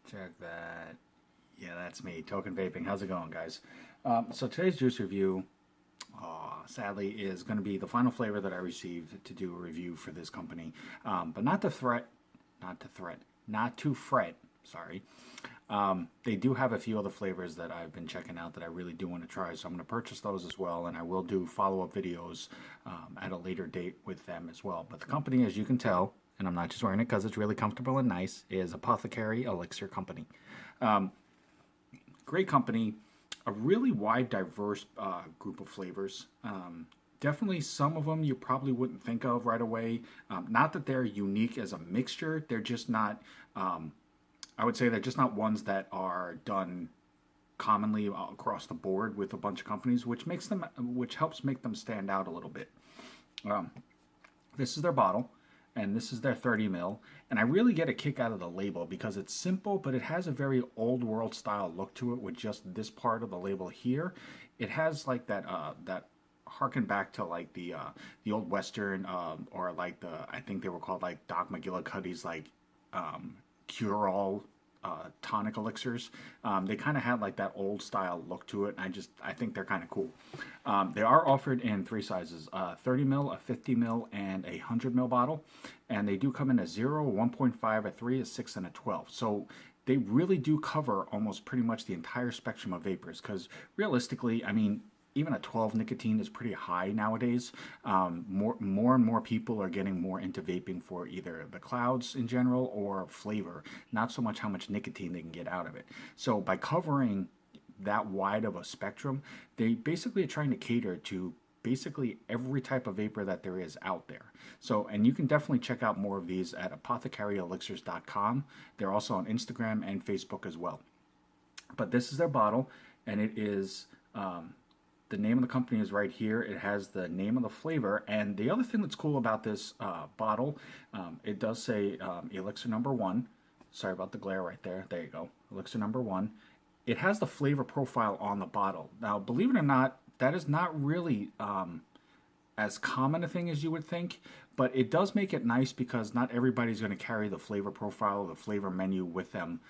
Check that. Yeah, that's me, Token Vaping. How's it going, guys? So today's juice review, sadly, is going to be the final flavor that I received to do a review for this company. But not to fret. Sorry. They do have a few other flavors that I've been checking out that I really do want to try, so I'm going to purchase those as well, and I will do follow-up videos at a later date with them as well. But the company, as you can tell, and I'm not just wearing it because it's really comfortable and nice, is Apothecary Elixir Company. Great company, a really wide, diverse group of flavors. Definitely some of them you probably wouldn't think of right away. Not that they're unique as a mixture, they're just not, I would say they're just not ones that are done commonly across the board with a bunch of companies, which helps make them stand out a little bit. This is their bottle, and this is their 30 ml, and I really get a kick out of the label because it's simple, but it has a very old world style look to it with just this part of the label here. It has like that harken back to like the old Western, or like I think they were called like Doc McGillicuddy's like cure-all tonic elixirs. They kind of had like that old style look to it, and I think they're kind of cool. They are offered in three sizes: 30 ml, a 50 ml, and a 100 ml bottle. And they do come in a 0, a 1.5, a 3, a 6, and a 12. So they really do cover almost pretty much the entire spectrum of vapors. Because realistically, I mean, even a 12 nicotine is pretty high nowadays. More and more people are getting more into vaping for either the clouds in general or flavor, not so much how much nicotine they can get out of it. So by covering that wide of a spectrum, they basically are trying to cater to basically every type of vapor that there is out there. So, and you can definitely check out more of these at apothecaryelixirs.com. They're also on Instagram and Facebook as well. But this is their bottle, and it is... the name of the company is right here. It has the name of the flavor. And the other thing that's cool about this bottle, it does say Elixir number 1. Sorry about the glare right there. There you go. Elixir number 1. It has the flavor profile on the bottle. Now, believe it or not, that is not really as common a thing as you would think, but it does make it nice because not everybody's going to carry the flavor profile or the flavor menu with them,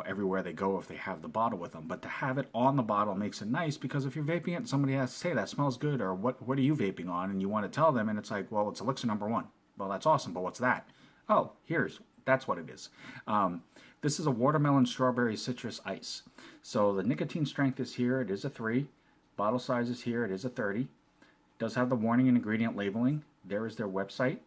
everywhere they go if they have the bottle with them. But to have it on the bottle makes it nice because if you're vaping it and somebody has to say that smells good, or what are you vaping on, and you want to tell them, and it's like, well, it's Elixir number 1. Well, that's awesome, but what's that? Oh, that's what it is. This is a watermelon strawberry citrus ice. So the nicotine strength is here. It is a 3. Bottle size is here. It is a 30. Does have the warning and ingredient labeling. There is their website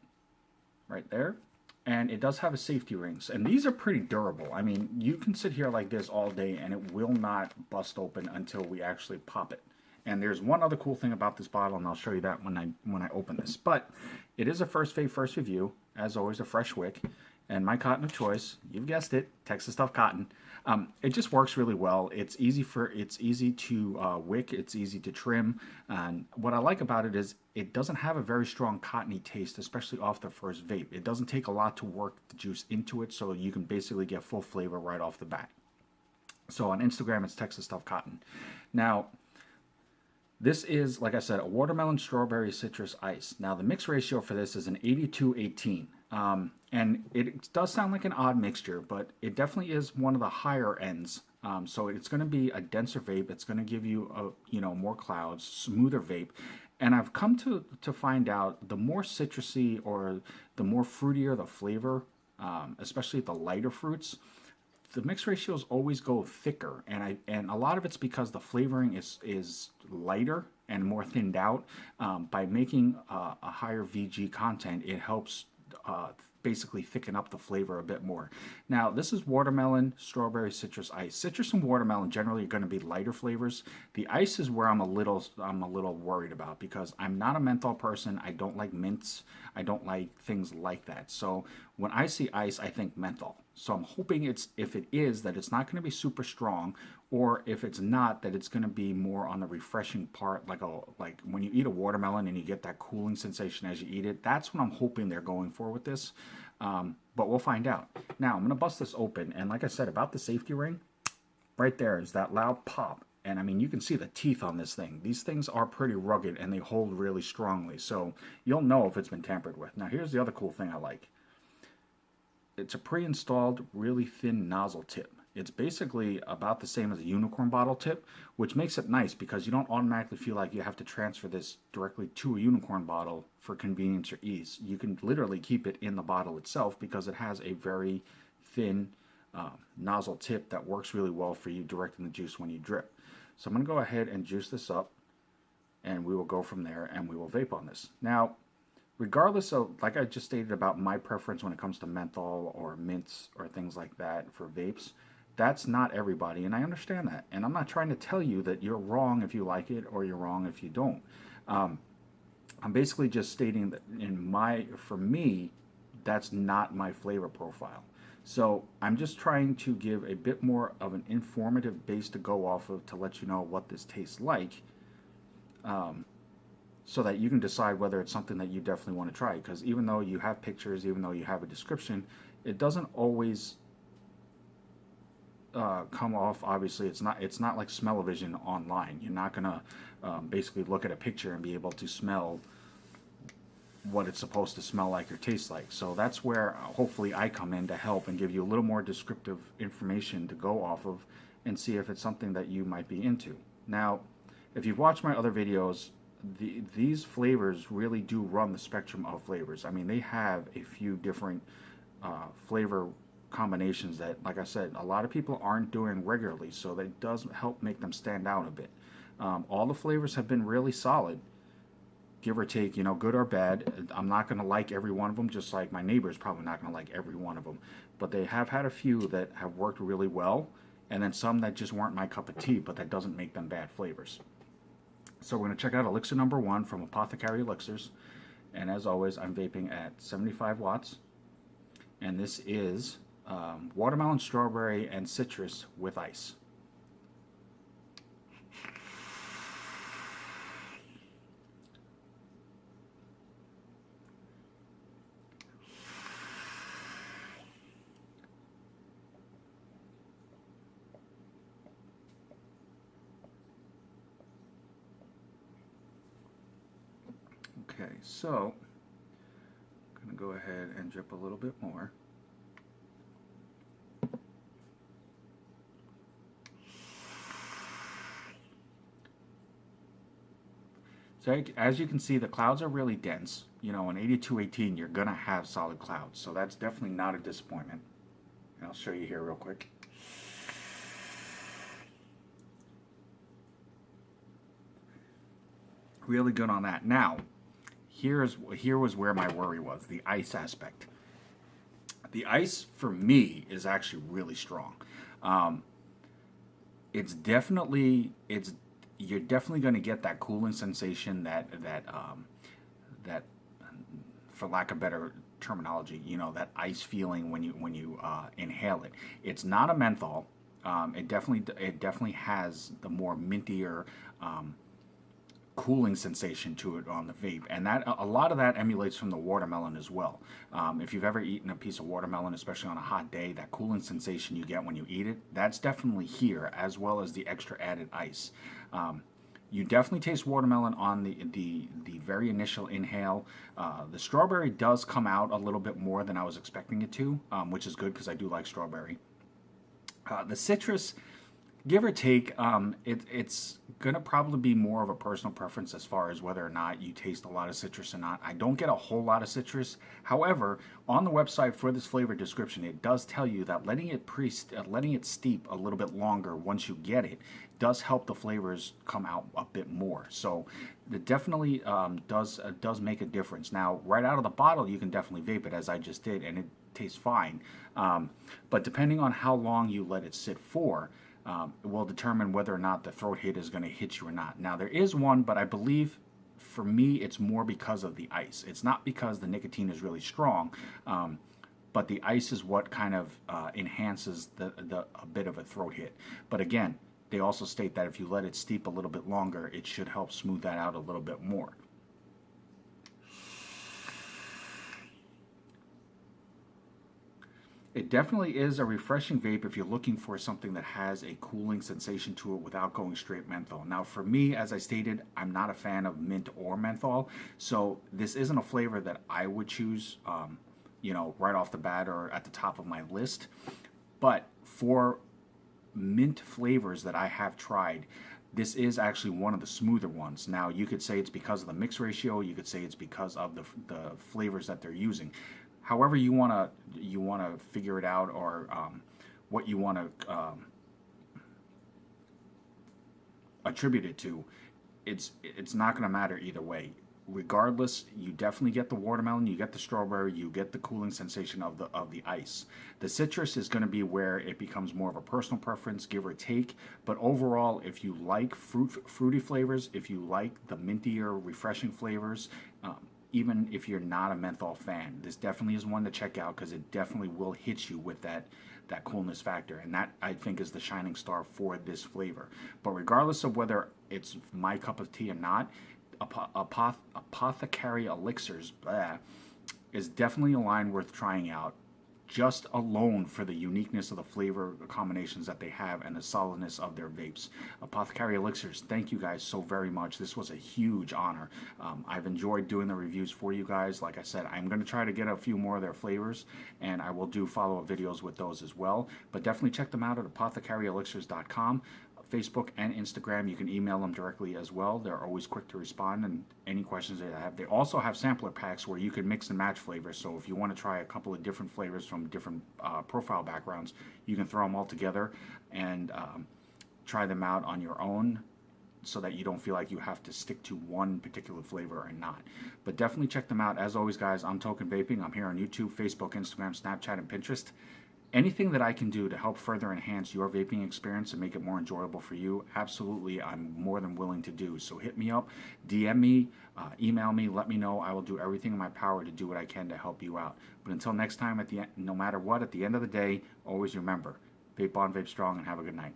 right there. And it does have a safety rings. And these are pretty durable. I mean, you can sit here like this all day and it will not bust open until we actually pop it. And there's one other cool thing about this bottle, and I'll show you that when I open this. But it is a first vape, first review. As always, a fresh wick. And my cotton of choice, you've guessed it, Texas Tough Cotton. It just works really well. It's easy to wick. It's easy to trim. And what I like about it is it doesn't have a very strong cottony taste, especially off the first vape. It doesn't take a lot to work the juice into it, so you can basically get full flavor right off the bat. So on Instagram, it's Texas Tough Cotton. Now, this is, like I said, a watermelon strawberry citrus ice. Now, the mix ratio for this is an 80-18. And it does sound like an odd mixture, but it definitely is one of the higher ends. So it's going to be a denser vape. It's going to give you more clouds, smoother vape. And I've come to find out the more citrusy or the more fruitier the flavor, especially the lighter fruits, the mix ratios always go thicker. And a lot of it's because the flavoring is lighter and more thinned out. By making a higher VG content, it helps basically thicken up the flavor a bit more. Now, this is watermelon, strawberry, citrus ice. Citrus and watermelon generally are going to be lighter flavors. The ice is where I'm a little worried about because I'm not a menthol person. I don't like mints. I don't like things like that. So when I see ice, I think menthol. So I'm hoping if it is, that it's not going to be super strong, or if it's not, that it's going to be more on the refreshing part, like when you eat a watermelon and you get that cooling sensation as you eat it. That's what I'm hoping they're going for with this. But we'll find out. Now, I'm going to bust this open, and like I said about the safety ring, right there is that loud pop. And I mean, you can see the teeth on this thing. These things are pretty rugged and they hold really strongly. So you'll know if it's been tampered with. Now, here's the other cool thing I like. it's a pre-installed, really thin nozzle tip. It's basically about the same as a unicorn bottle tip, which makes it nice because you don't automatically feel like you have to transfer this directly to a unicorn bottle for convenience or ease. You can literally keep it in the bottle itself because it has a very thin nozzle tip that works really well for you directing the juice when you drip. So I'm going to go ahead and juice this up, and we will go from there and we will vape on this. Now, regardless of, like I just stated about my preference when it comes to menthol or mints or things like that for vapes, that's not everybody, and I understand that. And I'm not trying to tell you that you're wrong if you like it or you're wrong if you don't. I'm basically just stating that for me, that's not my flavor profile. So I'm just trying to give a bit more of an informative base to go off of to let you know what this tastes like, so that you can decide whether it's something that you definitely want to try. Because even though you have pictures, even though you have a description, it doesn't always come off. Obviously, it's not like smell-o-vision online. You're not gonna basically look at a picture and be able to smell what it's supposed to smell like or taste like. So that's where hopefully I come in to help and give you a little more descriptive information to go off of and see if it's something that you might be into. Now, if you've watched my other videos, these flavors really do run the spectrum of flavors. I mean, they have a few different flavor combinations that, like I said, a lot of people aren't doing regularly, so that does help make them stand out a bit. All the flavors have been really solid, give or take, good or bad. I'm not going to like every one of them, just like my neighbor's probably not going to like every one of them. But they have had a few that have worked really well, and then some that just weren't my cup of tea, but that doesn't make them bad flavors. So we're going to check out Elixir number 1 from Apothecary Elixirs. And as always, I'm vaping at 75 watts. And this is watermelon, strawberry, and citrus with ice. Okay, so I'm going to go ahead and drip a little bit more. So as you can see, the clouds are really dense. In 8218, you're going to have solid clouds. So that's definitely not a disappointment. And I'll show you here real quick. Really good on that. Now, here was where my worry was, the ice aspect. The ice, for me, is actually really strong. You're definitely going to get that cooling sensation that for lack of better terminology, that ice feeling when you inhale it. It's not a menthol. It definitely has the more mintier cooling sensation to it on the vape, and that a lot of that emulates from the watermelon as well. If you've ever eaten a piece of watermelon, especially on a hot day, that cooling sensation you get when you eat it, that's definitely here, as well as the extra added ice. You definitely taste watermelon on the very initial inhale. The strawberry does come out a little bit more than I was expecting it to, which is good because I do like strawberry. The citrus, give or take, it's going to probably be more of a personal preference as far as whether or not you taste a lot of citrus or not. I don't get a whole lot of citrus. However, on the website for this flavor description, it does tell you that letting it steep a little bit longer once you get it does help the flavors come out a bit more. So it definitely does make a difference. Now, right out of the bottle, you can definitely vape it, as I just did, and it tastes fine. But depending on how long you let it sit for, it will determine whether or not the throat hit is going to hit you or not. Now, there is one, but I believe for me it's more because of the ice. It's not because the nicotine is really strong, but the ice is what kind of enhances a bit of a throat hit. But again, they also state that if you let it steep a little bit longer, it should help smooth that out a little bit more. It definitely is a refreshing vape if you're looking for something that has a cooling sensation to it without going straight menthol. Now, for me, as I stated, I'm not a fan of mint or menthol, so this isn't a flavor that I would choose, right off the bat or at the top of my list. But for mint flavors that I have tried, this is actually one of the smoother ones. Now, you could say it's because of the mix ratio. You could say it's because of the flavors that they're using. However, you wanna figure it out, or what you want to attribute it to. It's not going to matter either way. Regardless, you definitely get the watermelon, you get the strawberry, you get the cooling sensation of the ice. The citrus is going to be where it becomes more of a personal preference, give or take. But overall, if you like fruity flavors, if you like the mintier, refreshing flavors, even if you're not a menthol fan, this definitely is one to check out, because it definitely will hit you with that coolness factor, and that, I think, is the shining star for this flavor. But regardless of whether it's my cup of tea or not, Apothecary Elixirs is definitely a line worth trying out, just alone for the uniqueness of the flavor combinations that they have and the solidness of their vapes. Apothecary Elixirs, thank you guys so very much. This was a huge honor. I've enjoyed doing the reviews for you guys. Like I said, I'm going to try to get a few more of their flavors, and I will do follow-up videos with those as well. But definitely check them out at apothecaryelixirs.com. Facebook and Instagram. You can email them directly as well. They're always quick to respond, and any questions they have. They also have sampler packs where you can mix and match flavors. So if you want to try a couple of different flavors from different profile backgrounds, you can throw them all together and try them out on your own, so that you don't feel like you have to stick to one particular flavor or not. But definitely check them out. As always, guys, I'm Token Vaping. I'm here on YouTube, Facebook, Instagram, Snapchat, and Pinterest. Anything that I can do to help further enhance your vaping experience and make it more enjoyable for you, absolutely, I'm more than willing to do. So hit me up, DM me, email me, let me know. I will do everything in my power to do what I can to help you out. But until next time, no matter what, at the end of the day, always remember, vape on, vape strong, and have a good night.